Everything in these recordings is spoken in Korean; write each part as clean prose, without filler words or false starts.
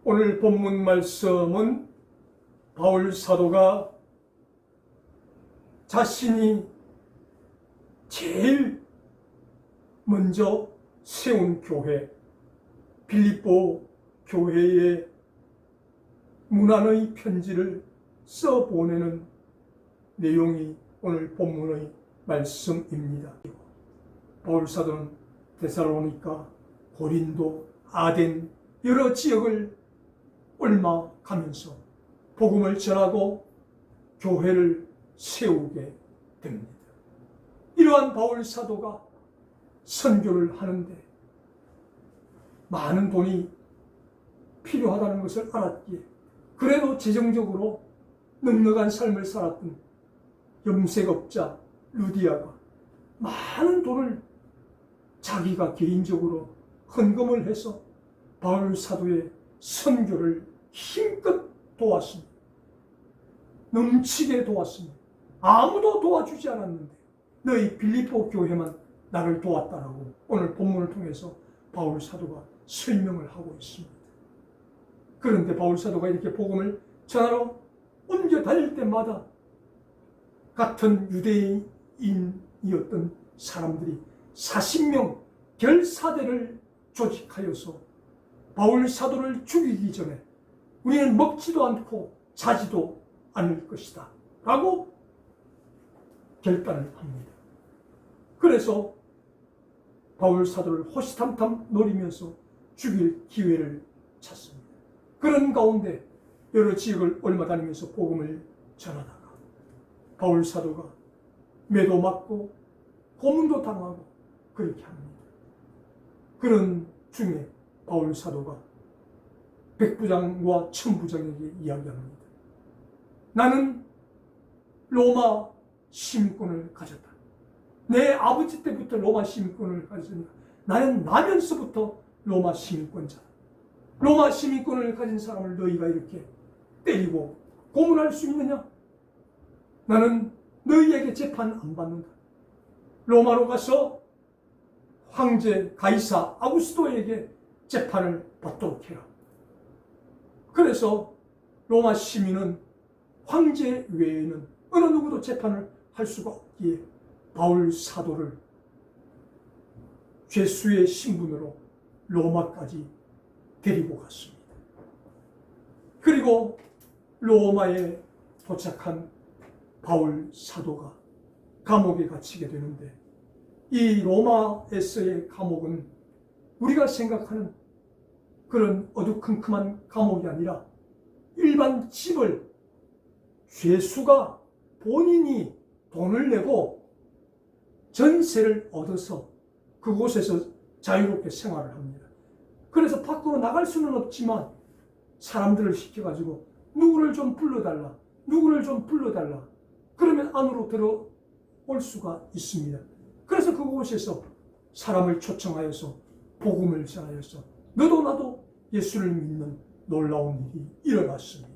오늘 본문 말씀은 바울 사도가 자신이 제일 먼저 세운 교회, 빌립보 교회에 문안의 편지를 써보내는 내용이 오늘 본문의 말씀입니다. 바울 사도는 데살로니가, 고린도, 아덴 여러 지역을 옮아 가면서 복음을 전하고 교회를 세우게 됩니다. 이러한 바울 사도가 선교를 하는데 많은 돈이 필요하다는 것을 알았기에, 그래도 재정적으로 넉넉한 삶을 살았던 염색업자 루디아가 많은 돈을 자기가 개인적으로 헌금을 해서 바울 사도의 선교를 힘껏 도왔습니다. 넘치게 도왔습니다. 아무도 도와주지 않았는데 너희 빌립보 교회만 나를 도왔다라고 오늘 본문을 통해서 바울 사도가 설명을 하고 있습니다. 그런데 바울 사도가 이렇게 복음을 전하러 옮겨 다닐 때마다 같은 유대인이었던 사람들이 40명 결사대를 조직하여서 바울 사도를 죽이기 전에 우리는 먹지도 않고 자지도 않을 것이다 라고 결단을 합니다. 그래서 바울 사도를 호시탐탐 노리면서 죽일 기회를 찾습니다. 그런 가운데 여러 지역을 옮아 다니면서 복음을 전하다가 바울 사도가 매도 맞고 고문도 당하고 그렇게 합니다. 그런 중에 바울 사도가 백부장과 천부장에게 이야기합니다. 나는 로마 시민권을 가졌다. 내 아버지 때부터 로마 시민권을 가졌으니까 나는 나면서부터 로마 시민권자다. 로마 시민권을 가진 사람을 너희가 이렇게 때리고 고문할 수 있느냐? 나는 너희에게 재판 안 받는다. 로마로 가서 황제 가이사 아구스토에게 재판을 받도록 해라. 그래서 로마 시민은 황제 외에는 어느 누구도 재판을 할 수가 없기에 바울 사도를 죄수의 신분으로 로마까지 데리고 갔습니다. 그리고 로마에 도착한 바울 사도가 감옥에 갇히게 되는데, 이 로마에서의 감옥은 우리가 생각하는 그런 어두컴컴한 감옥이 아니라 일반 집을 죄수가 본인이 돈을 내고 전세를 얻어서 그곳에서 자유롭게 생활을 합니다. 그래서 밖으로 나갈 수는 없지만 사람들을 시켜가지고 누구를 좀 불러달라, 누구를 좀 불러달라, 그러면 안으로 들어올 수가 있습니다. 그래서 그곳에서 사람을 초청하여서 복음을 전하여서 너도 나도 예수를 믿는 놀라운 일이 일어났습니다.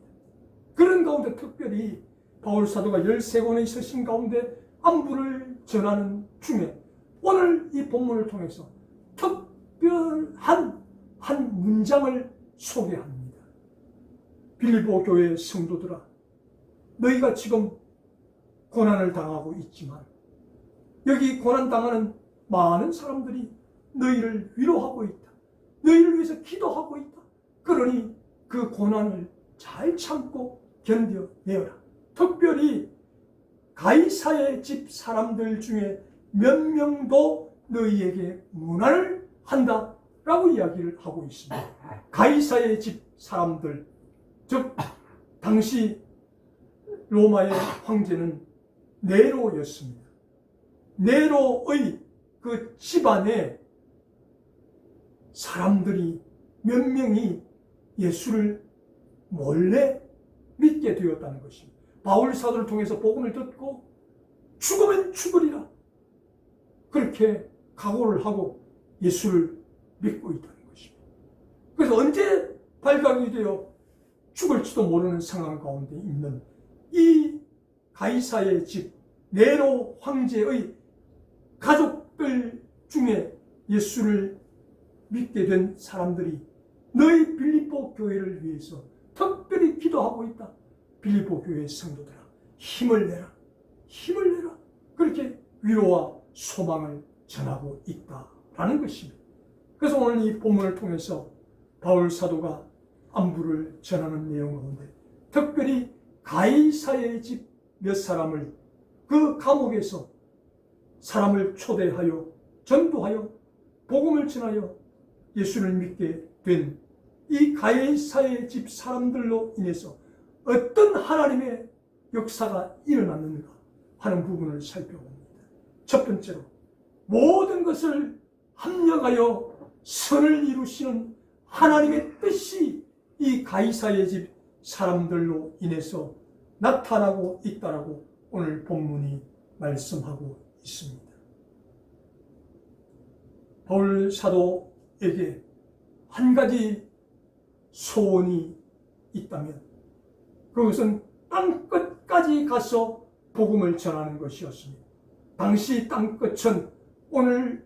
그런 가운데 특별히 바울 사도가 13권의 서신 가운데 안부를 전하는 중에 오늘 이 본문을 통해서 특별한 한 문장을 소개합니다. 빌립보 교회 성도들아, 너희가 지금 고난을 당하고 있지만 여기 고난당하는 많은 사람들이 너희를 위로하고 있다. 너희를 위해서 기도하고 있다. 그러니 그 고난을 잘 참고 견뎌내어라. 특별히 가이사의 집 사람들 중에 몇 명도 너희에게 문안을 한다라고 이야기를 하고 있습니다. 가이사의 집 사람들, 즉 당시 로마의 황제는 네로였습니다. 네로의 그 집안에 사람들이 몇 명이 예수를 몰래 믿게 되었다는 것입니다. 바울 사도를 통해서 복음을 듣고 죽으면 죽으리라 그렇게 각오를 하고 예수를 믿고 있다는 것입니다. 그래서 언제 발각이 되어 죽을지도 모르는 상황 가운데 있는 이 가이사의 집 네로 황제의 가족들 중에 예수를 믿게 된 사람들이 너희 빌립보 교회를 위해서 특별히 기도하고 있다. 빌립보 교회 성도들아, 힘을 내라. 힘을 내라. 그렇게 위로와 소망을 전하고 있다라는 것입니다. 그래서 오늘 이 본문을 통해서 바울 사도가 안부를 전하는 내용 가운데 특별히 가이사의 집 몇 사람을 그 감옥에서 사람을 초대하여 전도하여 복음을 전하여 예수를 믿게 된 이 가이사의 집 사람들로 인해서 어떤 하나님의 역사가 일어났는가 하는 부분을 살펴봅니다. 첫 번째로 모든 것을 합력하여 선을 이루시는 하나님의 뜻이 이 가이사의 집 사람들로 인해서 나타나고 있다라고 오늘 본문이 말씀하고 있습니다. 바울 사도에게 한 가지 소원이 있다면 그것은 땅끝까지 가서 복음을 전하는 것이었습니다. 당시 땅끝은 오늘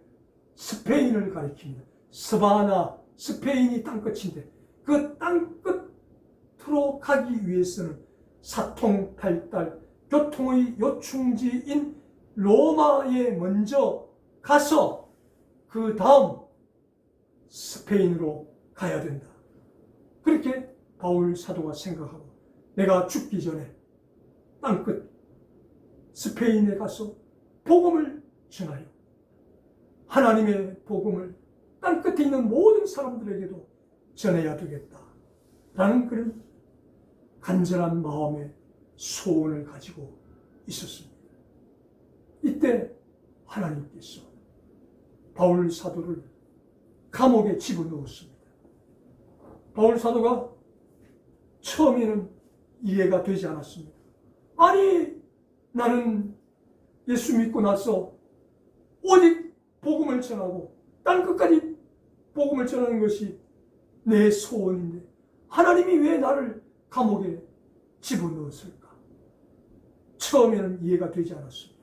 스페인을 가리킵니다. 스바나, 스페인이 땅끝인데 그 땅끝으로 가기 위해서는 사통팔달, 교통의 요충지인 로마에 먼저 가서 그 다음 스페인으로 가야 된다. 그렇게 바울 사도가 생각하고 내가 죽기 전에 땅끝 스페인에 가서 복음을 전하여 하나님의 복음을 땅끝에 있는 모든 사람들에게도 전해야 되겠다라는 그런 간절한 마음의 소원을 가지고 있었습니다. 이때 하나님께서 바울 사도를 감옥에 집어넣었습니다. 바울 사도가 처음에는 이해가 되지 않았습니다. 아니, 나는 예수 믿고 나서 오직 복음을 전하고 땅끝까지 복음을 전하는 것이 내 소원인데 하나님이 왜 나를 감옥에 집어넣었을까? 처음에는 이해가 되지 않았습니다.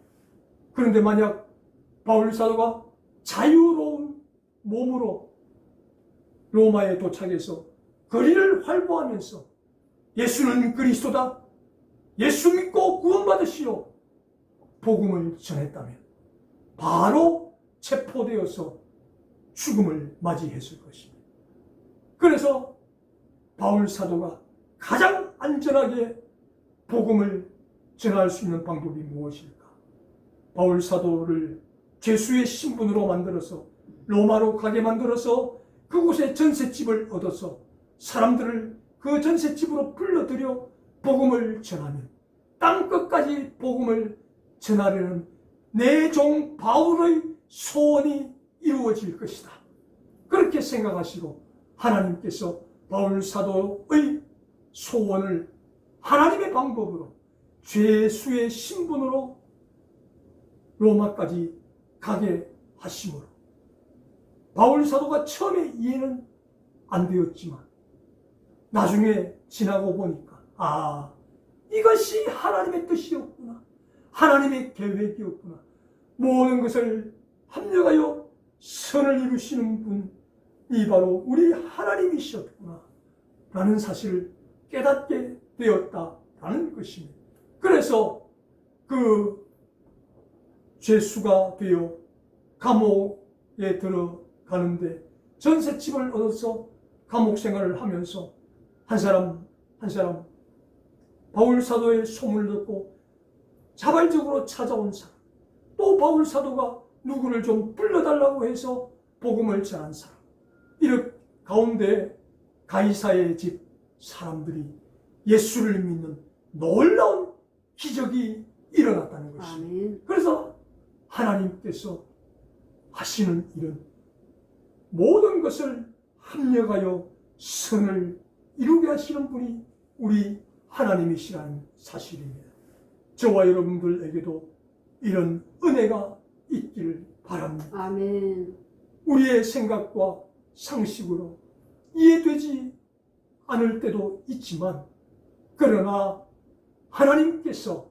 그런데 만약 바울 사도가 자유로운 몸으로 로마에 도착해서 거리를 활보하면서 예수는 그리스도다, 예수 믿고 구원받으시오 복음을 전했다면 바로 체포되어서 죽음을 맞이했을 것입니다. 그래서 바울 사도가 가장 안전하게 복음을 전할 수 있는 방법이 무엇일까? 바울 사도를 죄수의 신분으로 만들어서 로마로 가게 만들어서 그곳에 전셋집을 얻어서 사람들을 그 전셋집으로 불러들여 복음을 전하면 땅끝까지 복음을 전하려는 내 종 바울의 소원이 이루어질 것이다. 그렇게 생각하시고 하나님께서 바울 사도의 소원을 하나님의 방법으로 죄수의 신분으로 로마까지 가게 하심으로 바울 사도가 처음에 이해는 안 되었지만 나중에 지나고 보니까 이것이 하나님의 뜻이었구나, 하나님의 계획이었구나, 모든 것을 합력하여 선을 이루시는 분이 바로 우리 하나님이셨구나 라는 사실을 깨닫게 되었다라는 것입니다. 그래서 그 죄수가 되어 감옥에 들어가는데 전셋집을 얻어서 감옥 생활을 하면서 한 사람 바울 사도의 소문을 듣고 자발적으로 찾아온 사람, 또 바울 사도가 누구를 좀 불러달라고 해서 복음을 전한 사람, 이런 가운데 가이사의 집 사람들이 예수를 믿는 놀라운 기적이 일어났다는 것입니다. 아멘. 그래서 하나님께서 하시는 일은 모든 것을 합력하여 선을 이루게 하시는 분이 우리 하나님이시라는 사실입니다. 저와 여러분들에게도 이런 은혜가 있기를 바랍니다. 아멘. 우리의 생각과 상식으로 이해되지 않을 때도 있지만 그러나 하나님께서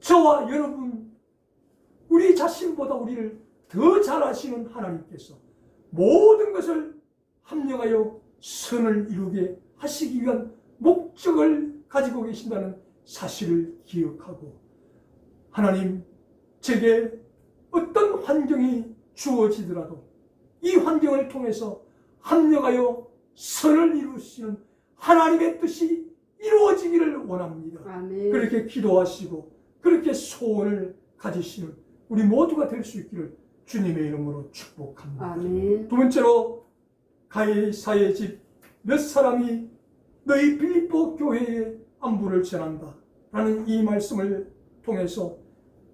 저와 여러분, 우리 자신보다 우리를 더 잘 아시는 하나님께서 모든 것을 합력하여 선을 이루게 하시기 위한 목적을 가지고 계신다는 사실을 기억하고, 하나님, 제게 어떤 환경이 주어지더라도 이 환경을 통해서 합력하여 선을 이루시는 하나님의 뜻이 이루어지기를 원합니다. 아멘. 그렇게 기도하시고 그렇게 소원을 가지시는 우리 모두가 될 수 있기를 주님의 이름으로 축복합니다. 아멘. 두 번째로, 가이사의 집 몇 사람이 너희 빌립보 교회에 안부를 전한다 라는 이 말씀을 통해서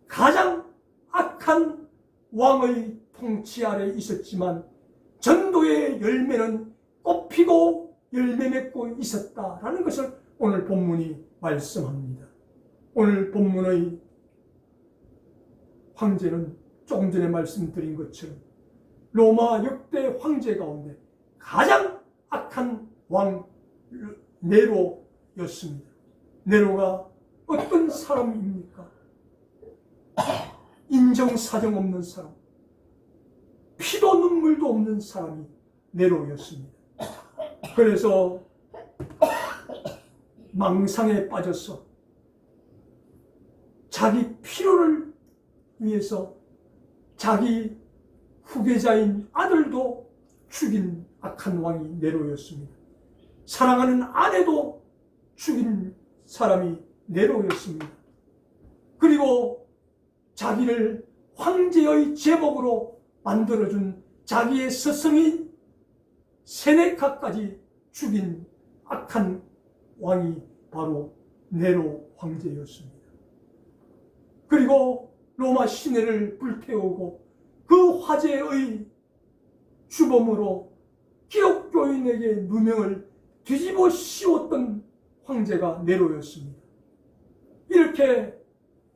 가장 악한 왕의 통치 아래 있었지만 전도의 열매는 꽃피고 열매 맺고 있었다라는 것을 오늘 본문이 말씀합니다. 오늘 본문의 황제는 조금 전에 말씀드린 것처럼 로마 역대 황제 가운데 가장 악한 왕 네로였습니다. 네로가 어떤 사람입니까? 인정사정 없는 사람, 피도 눈물도 없는 사람이 네로였습니다. 그래서 망상에 빠져서 자기 필요를 위해서 자기 후계자인 아들도 죽인 악한 왕이 네로였습니다. 사랑하는 아내도 죽인 사람이 네로였습니다. 그리고 자기를 황제의 제목으로 만들어준 자기의 스승인 세네카까지 죽인 악한 왕이 바로 네로 황제였습니다. 그리고 로마 시내를 불태우고 그 화재의 주범으로 기독교인에게 누명을 뒤집어 씌웠던 황제가 네로였습니다. 이렇게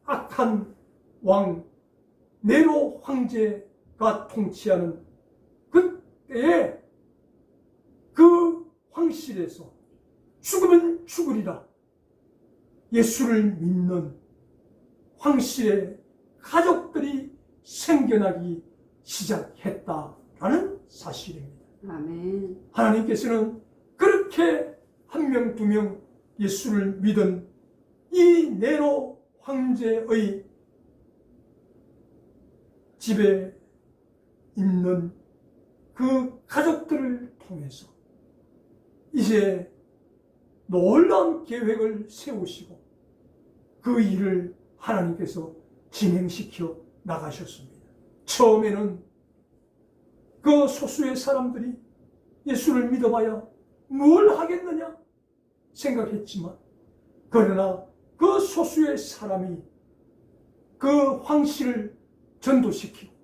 악한 왕 네로 황제가 통치하는 그때에 그 황실에서 죽으면 죽으리라 예수를 믿는 황실의 가족들이 생겨나기 시작했다라는 사실입니다. 아멘. 하나님께서는 그렇게 한 명, 두 명 예수를 믿은 이 네로 황제의 집에 있는 그 가족들을 통해서 이제 놀라운 계획을 세우시고 그 일을 하나님께서 진행시켜 나가셨습니다. 처음에는 그 소수의 사람들이 예수를 믿어봐야 뭘 하겠느냐 생각했지만, 그러나 그 소수의 사람이 그 황실을 전도시키고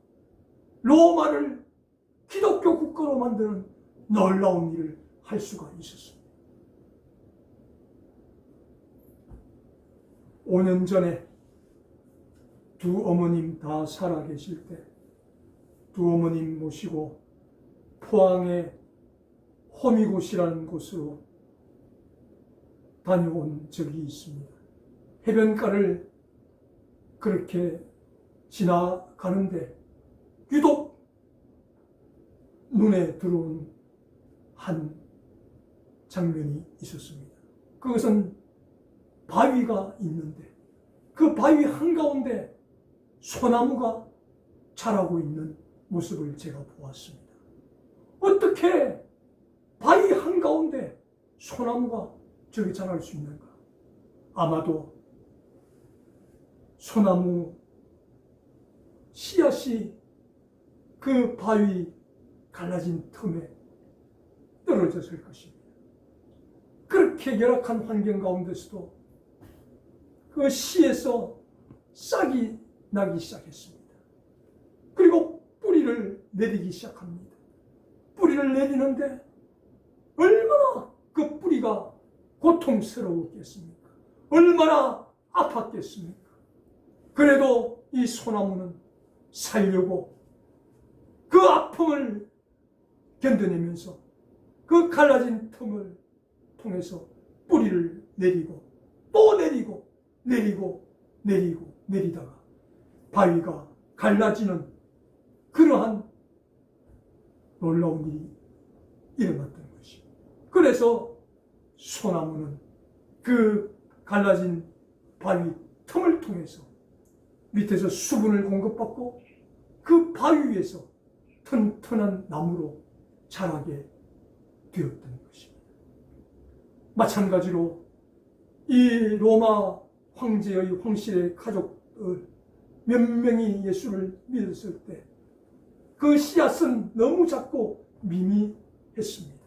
로마를 기독교 국가로 만드는 놀라운 일을 할 수가 있었습니다. 5년 전에 두 어머님 다 살아계실 때 두 어머님 모시고 포항의 호미곶이라는 곳으로 다녀온 적이 있습니다. 해변가를 그렇게 지나가는데 유독 눈에 들어온 한 장면이 있었습니다. 그것은 바위가 있는데 그 바위 한가운데 소나무가 자라고 있는 모습을 제가 보았습니다. 어떻게 바위 한가운데 소나무가 저기 자랄 수 있는가? 아마도 소나무 씨앗이 그 바위 갈라진 틈에 떨어졌을 것입니다. 그렇게 열악한 환경 가운데서도 그 씨에서 싹이 나기 시작했습니다. 그리고 뿌리를 내리기 시작합니다. 뿌리를 내리는데 얼마나 그 뿌리가 고통스러웠겠습니까? 얼마나 아팠겠습니까? 그래도 이 소나무는 살려고 그 아픔을 견뎌내면서 그 갈라진 틈을 통해서 뿌리를 내리고 또 내리고 내리다가 바위가 갈라지는 그러한 놀라운 일이 일어났던 것입니다. 그래서 소나무는 그 갈라진 바위 틈을 통해서 밑에서 수분을 공급받고 그 바위 위에서 튼튼한 나무로 자라게 되었던 것입니다. 마찬가지로 이 로마 황제의 황실의 가족들 몇 명이 예수를 믿었을 때 그 씨앗은 너무 작고 미미했습니다.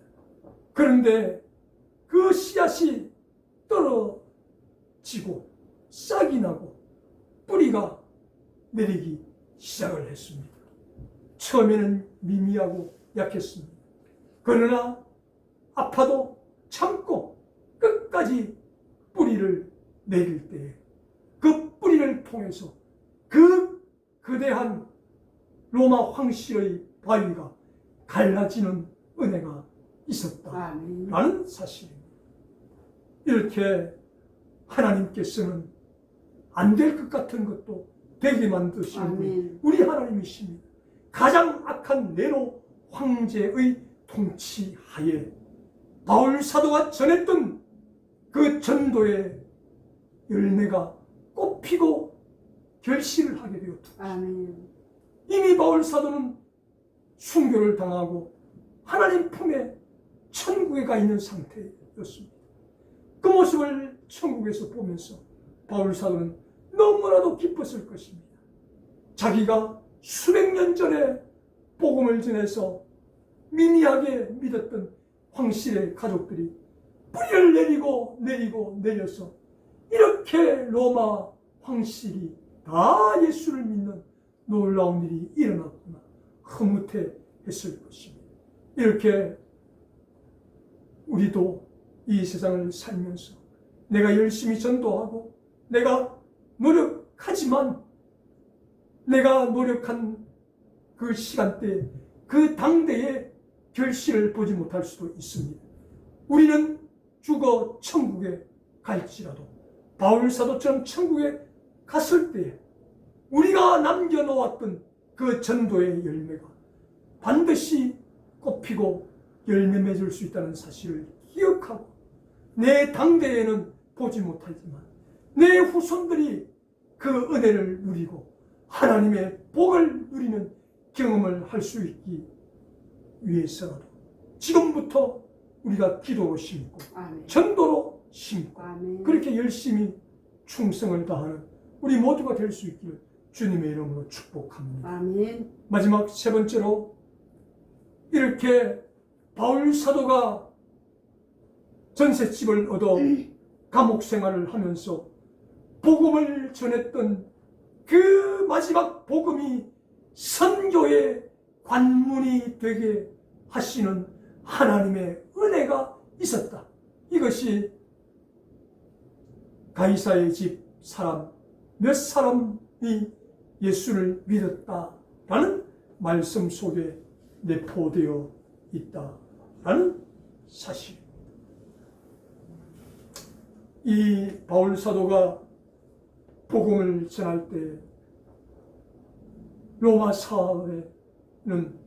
그런데 그 씨앗이 떨어지고 싹이 나고 뿌리가 내리기 시작을 했습니다. 처음에는 미미하고 약했습니다. 그러나 아파도 참고 끝까지 뿌리를 내릴 때에 그 뿌리를 통해서 그 거대한 로마 황실의 바위가 갈라지는 은혜가 있었다라는 사실입니다. 이렇게 하나님께서는 안 될 것 같은 것도 되게 만드시는 우리 하나님이십니다. 가장 악한 네로 황제의 통치하에 바울 사도가 전했던 그 전도의 열매가 꽃피고 결실을 하게 되었다. 이미 바울 사도는 순교를 당하고 하나님 품에 천국에 가 있는 상태였습니다. 그 모습을 천국에서 보면서 바울 사도는 너무나도 기뻤을 것입니다. 자기가 수백 년 전에 복음을 전해서 미미하게 믿었던 황실의 가족들이 뿌리를 내리고 내려서 이렇게 로마 황실이 다 예수를 믿는 놀라운 일이 일어났구나 흐뭇해 했을 것입니다. 이렇게 우리도 이 세상을 살면서 내가 열심히 전도하고 내가 노력하지만 내가 노력한 그 시간대에 그 당대에 결실을 보지 못할 수도 있습니다. 우리는 죽어 천국에 갈지라도 바울 사도처럼 천국에 갔을 때에 우리가 남겨놓았던 그 전도의 열매가 반드시 꽃피고 열매 맺을 수 있다는 사실을 기억하고 내 당대에는 보지 못하지만 내 후손들이 그 은혜를 누리고 하나님의 복을 누리는 경험을 할 수 있기 위해서라도 지금부터 우리가 기도로 심고 전도로 심고 그렇게 열심히 충성을 다하는 우리 모두가 될 수 있기를 주님의 이름으로 축복합니다. 아멘. 마지막 세 번째로 이렇게 바울 사도가 전셋집을 얻어 감옥 생활을 하면서 복음을 전했던 그 마지막 복음이 선교의 관문이 되게 하시는 하나님의 은혜가 있었다. 이것이 가이사의 집 사람 몇 사람이 예수를 믿었다라는 말씀 속에 내포되어 있다라는 사실. 이 바울 사도가 복음을 전할 때 로마 사회는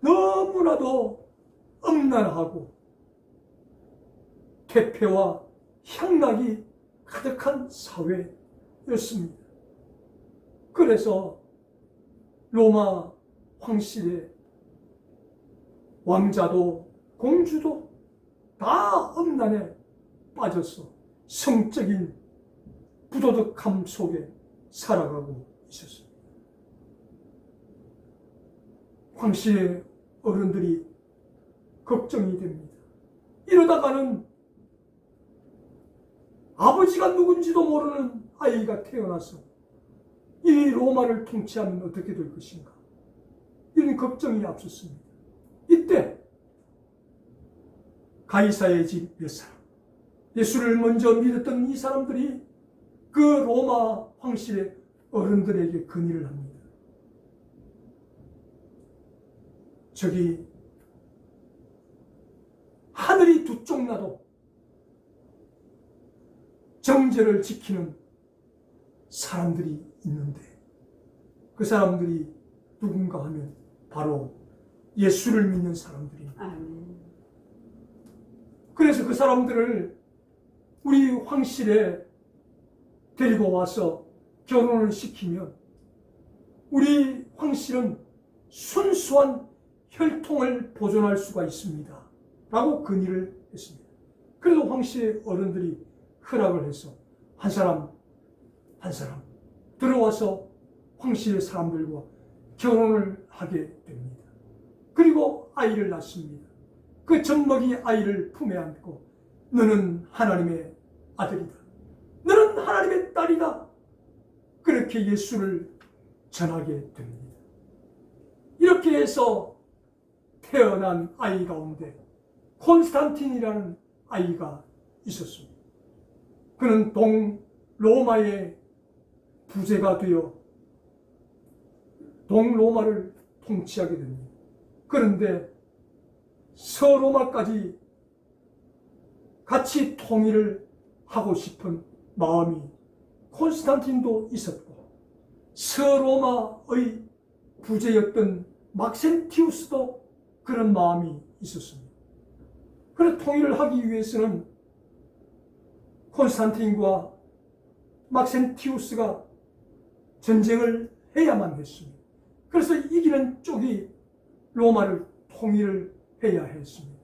너무나도 음란하고 퇴폐와 향락이 가득한 사회였습니다. 그래서 로마 황실의 왕자도 공주도 다 음란에 빠져서 성적인 부도덕함 속에 살아가고 있었습니다. 황실의 어른들이 걱정이 됩니다. 이러다가는 아버지가 누군지도 모르는 아이가 태어나서 이 로마를 통치하면 어떻게 될 것인가, 이런 걱정이 앞섰습니다. 이때 가이사의 집 몇 사람, 예수를 먼저 믿었던 이 사람들이 그 로마 황실의 어른들에게 건의를 합니다. 저기 하늘이 두 쪽 나도 정죄를 지키는 사람들이 있는데 그 사람들이 누군가 하면 바로 예수를 믿는 사람들입니다. 아멘. 그래서 그 사람들을 우리 황실에 데리고 와서 결혼을 시키면 우리 황실은 순수한 혈통을 보존할 수가 있습니다. 라고 건의를 했습니다. 그래도 황실의 어른들이 허락을 해서 한 사람 들어와서 황실의 사람들과 결혼을 하게 됩니다. 그리고 아이를 낳습니다. 그 젖먹이 아이를 품에 안고 너는 하나님의 아들이다. 너는 하나님의 딸이다. 그렇게 예수를 전하게 됩니다. 이렇게 해서 태어난 아이 가운데 콘스탄틴이라는 아이가 있었습니다. 그는 동로마의 부제가 되어 동로마를 통치하게 됩니다. 그런데 서로마까지 같이 통일을 하고 싶은 마음이 콘스탄틴도 있었고 서로마의 부제였던 막센티우스도 그런 마음이 있었습니다. 그래서 통일을 하기 위해서는 콘스탄틴과 막센티우스가 전쟁을 해야만 했습니다. 그래서 이기는 쪽이 로마를 통일을 해야 했습니다.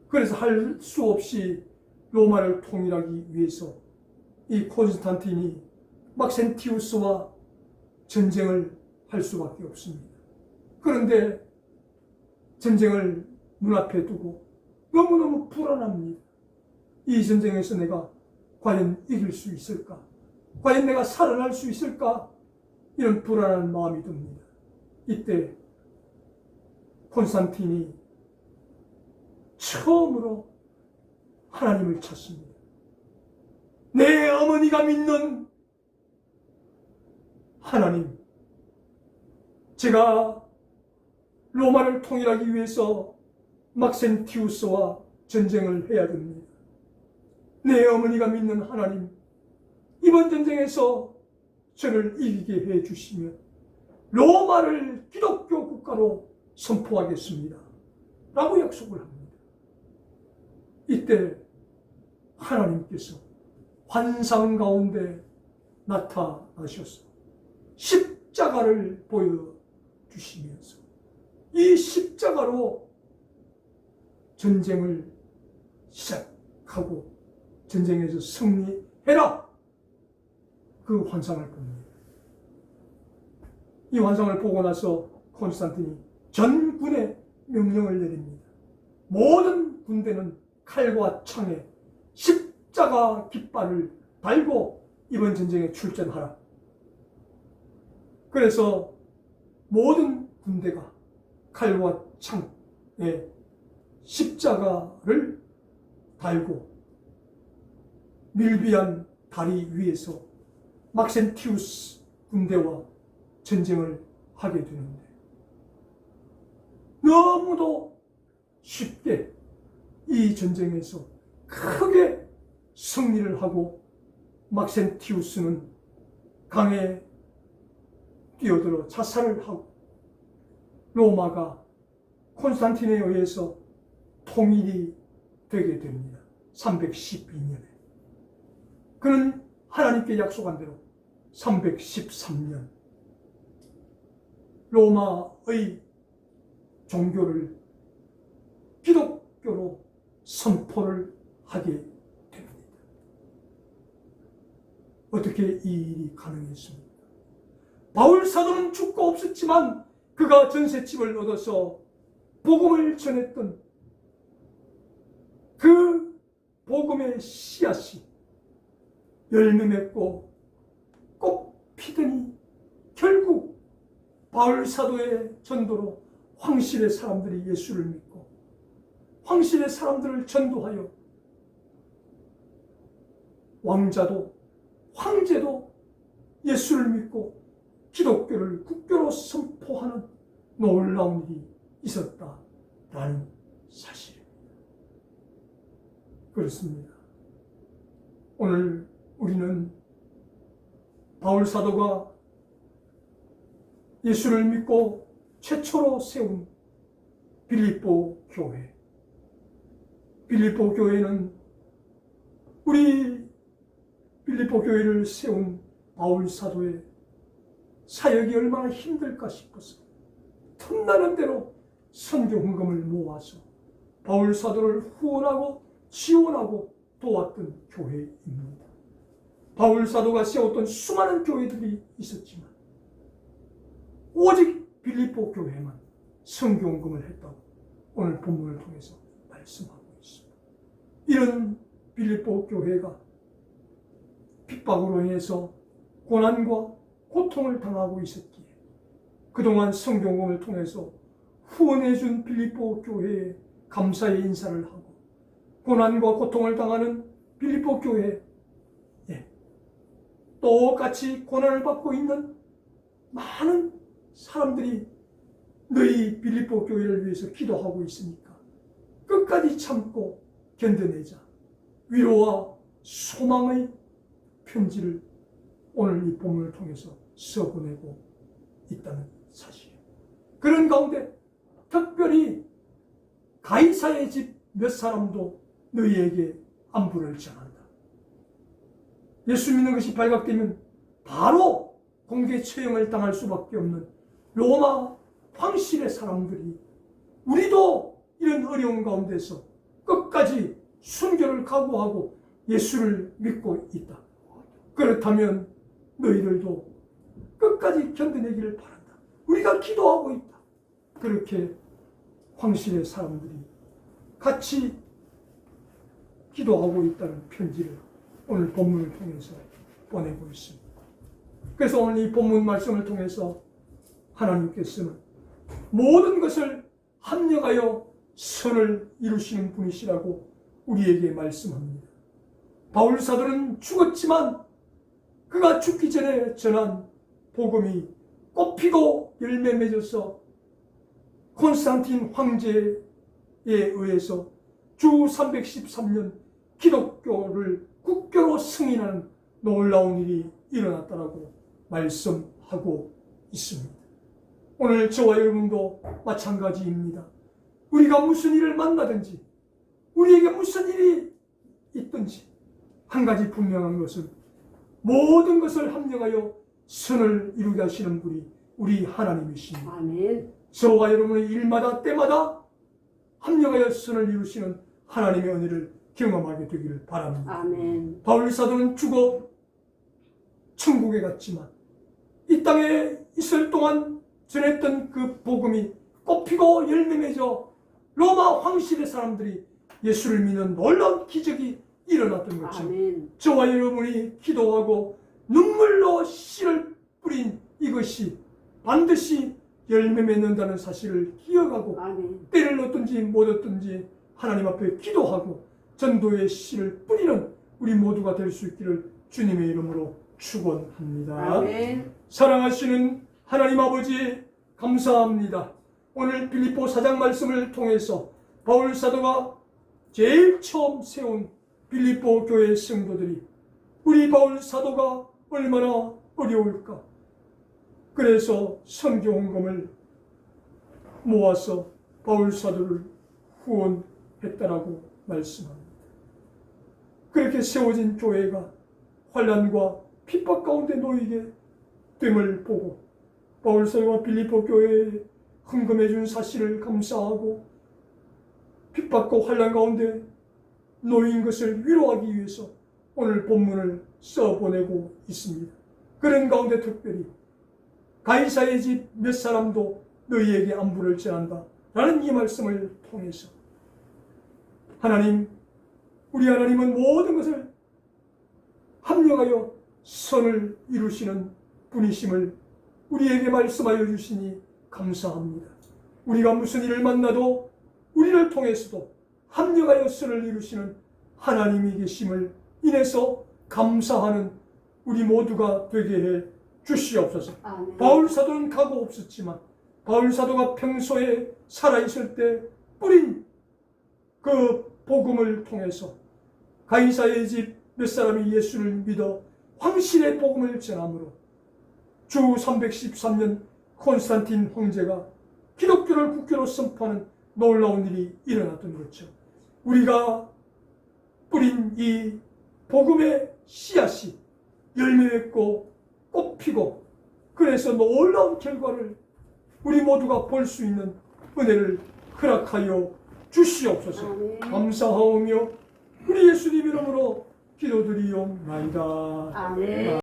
그래서 할 수 없이 로마를 통일하기 위해서 이 콘스탄틴이 막센티우스와 전쟁을 할 수밖에 없습니다. 그런데 전쟁을 눈앞에 두고 너무너무 불안합니다. 이 전쟁에서 내가 과연 이길 수 있을까? 과연 내가 살아날 수 있을까? 이런 불안한 마음이 듭니다. 이때 콘스탄틴이 처음으로 하나님을 찾습니다. 내 어머니가 믿는 하나님, 제가 로마를 통일하기 위해서 막센티우스와 전쟁을 해야 됩니다. 내 어머니가 믿는 하나님, 이번 전쟁에서 저를 이기게 해주시면 로마를 기독교 국가로 선포하겠습니다. 라고 약속을 합니다. 이때 하나님께서 환상 가운데 나타나셔서 십자가를 보여주시면서 이 십자가로 전쟁을 시작하고 전쟁에서 승리해라. 그 환상을 봅니다. 이 환상을 보고 나서 콘스탄틴이 전군에 명령을 내립니다. 모든 군대는 칼과 창에 십자가 깃발을 달고 이번 전쟁에 출전하라. 그래서 모든 군대가 칼과 창에 십자가를 달고 밀비한 다리 위에서 막센티우스 군대와 전쟁을 하게 되는데 너무도 쉽게 이 전쟁에서 크게 승리를 하고 막센티우스는 강에 뛰어들어 자살을 하고 로마가 콘스탄틴에 의해서 통일이 되게 됩니다. 312년에. 그는 하나님께 약속한 대로 313년 로마의 종교를 기독교로 선포를 하게 됩니다. 어떻게 이 일이 가능했습니까? 바울 사도는 죽고 없었지만 그가 전셋집을 얻어서 복음을 전했던 그 복음의 씨앗이 열매 맺고 꽃 피더니 결국 바울 사도의 전도로 황실의 사람들이 예수를 믿고 황실의 사람들을 전도하여 왕자도 황제도 예수를 믿고 기독교를 국교로 선포하는 놀라운 일이 있었다라는 사실입니다. 그렇습니다. 오늘 우리는 바울 사도가 예수를 믿고 최초로 세운 빌립보 교회. 빌립보 교회는 우리 빌립보 교회를 세운 바울 사도의 사역이 얼마나 힘들까 싶어서 틈나는 대로 선교 헌금을 모아서 바울 사도를 후원하고 지원하고 도왔던 교회입니다. 바울 사도가 세웠던 수많은 교회들이 있었지만 오직 빌립보 교회만 선교 헌금을 했다고 오늘 본문을 통해서 말씀하고 있습니다. 이런 빌립보 교회가 핍박으로 인해서 고난과 고통을 당하고 있었기에 그동안 선교 헌금을 통해서 후원해준 빌립보 교회에 감사의 인사를 하고 고난과 고통을 당하는 빌립보 교회에 똑같이 고난을 받고 있는 많은 사람들이 너희 빌립보 교회를 위해서 기도하고 있으니까 끝까지 참고 견뎌내자. 위로와 소망의 편지를 오늘 이 본문을 통해서 써보내고 있다는 사실. 그런 가운데 특별히 가이사의 집 몇 사람도 너희에게 안부를 전한다. 예수 믿는 것이 발각되면 바로 공개 처형을 당할 수밖에 없는 로마 황실의 사람들이 우리도 이런 어려운 가운데서 끝까지 순교를 각오하고 예수를 믿고 있다. 그렇다면 너희들도 끝까지 견뎌내기를 바란다. 우리가 기도하고 있다. 그렇게 황실의 사람들이 같이 기도하고 있다는 편지를 오늘 본문을 통해서 보내고 있습니다. 그래서 오늘 이 본문 말씀을 통해서 하나님께서는 모든 것을 합력하여 선을 이루시는 분이시라고 우리에게 말씀합니다. 바울 사도는 죽었지만 그가 죽기 전에 전한 복음이 꽃피고 열매 맺어서 콘스탄틴 황제에 의해서 주 313년 기독교를 국교로 승인하는 놀라운 일이 일어났다고 말씀하고 있습니다. 오늘 저와 여러분도 마찬가지입니다. 우리가 무슨 일을 만나든지 우리에게 무슨 일이 있든지 한 가지 분명한 것은 모든 것을 합력하여 선을 이루게 하시는 분이 우리 하나님이십니다. 아멘. 저와 여러분의 일마다 때마다 합력하여 선을 이루시는 하나님의 은혜를 경험하게 되기를 바랍니다. 아멘. 바울 사도는 죽어 천국에 갔지만 이 땅에 있을 동안 전했던 그 복음이 꽃피고 열매 맺어 로마 황실의 사람들이 예수를 믿는 놀라운 기적이 일어났던 것처럼 아멘. 저와 여러분이 기도하고 눈물로 씨를 뿌린 이것이 반드시 열매 맺는다는 사실을 기억하고 아멘. 때를 얻든지 못 얻든지 하나님 앞에 기도하고 전도의 씨를 뿌리는 우리 모두가 될 수 있기를 주님의 이름으로 축원합니다. 아멘. 사랑하시는 하나님 아버지 감사합니다. 오늘 빌립보 4장 말씀을 통해서 바울 사도가 제일 처음 세운 빌립보 교회 성도들이 우리 바울 사도가 얼마나 어려울까. 그래서 선교 헌금을 모아서 바울 사도를 후원했다라고 말씀합니다. 그렇게 세워진 교회가 환난과 핍박 가운데 놓이게 됨을 보고 바울 사도가 빌립보 교회에 헌금해 준 사실을 감사하고 핍박과 환난 가운데 놓인 것을 위로하기 위해서 오늘 본문을 써보내고 있습니다. 그런 가운데 특별히 가이사의 집 몇 사람도 너희에게 안부를 전한다 라는 이 말씀을 통해서 하나님, 우리 하나님은 모든 것을 합력하여 선을 이루시는 분이심을 우리에게 말씀하여 주시니 감사합니다. 우리가 무슨 일을 만나도 우리를 통해서도 합력하여 선을 이루시는 하나님이 계심을 인해서 감사하는 우리 모두가 되게 해 주시옵소서. 아멘. 바울 사도는 각오 없었지만 바울 사도가 평소에 살아있을 때 뿌린 그 복음을 통해서 가이사의 집 몇 사람이 예수를 믿어 황실의 복음을 전함으로 주 313년 콘스탄틴 황제가 기독교를 국교로 선포하는 놀라운 일이 일어났던 거죠. 우리가 뿌린 이 복음의 씨앗이 열매 맺고 꽃 피고 그래서 놀라운 결과를 우리 모두가 볼 수 있는 은혜를 허락하여 주시옵소서. 아멘. 감사하오며 우리 예수님 이름으로 기도드리옵나이다. 아멘.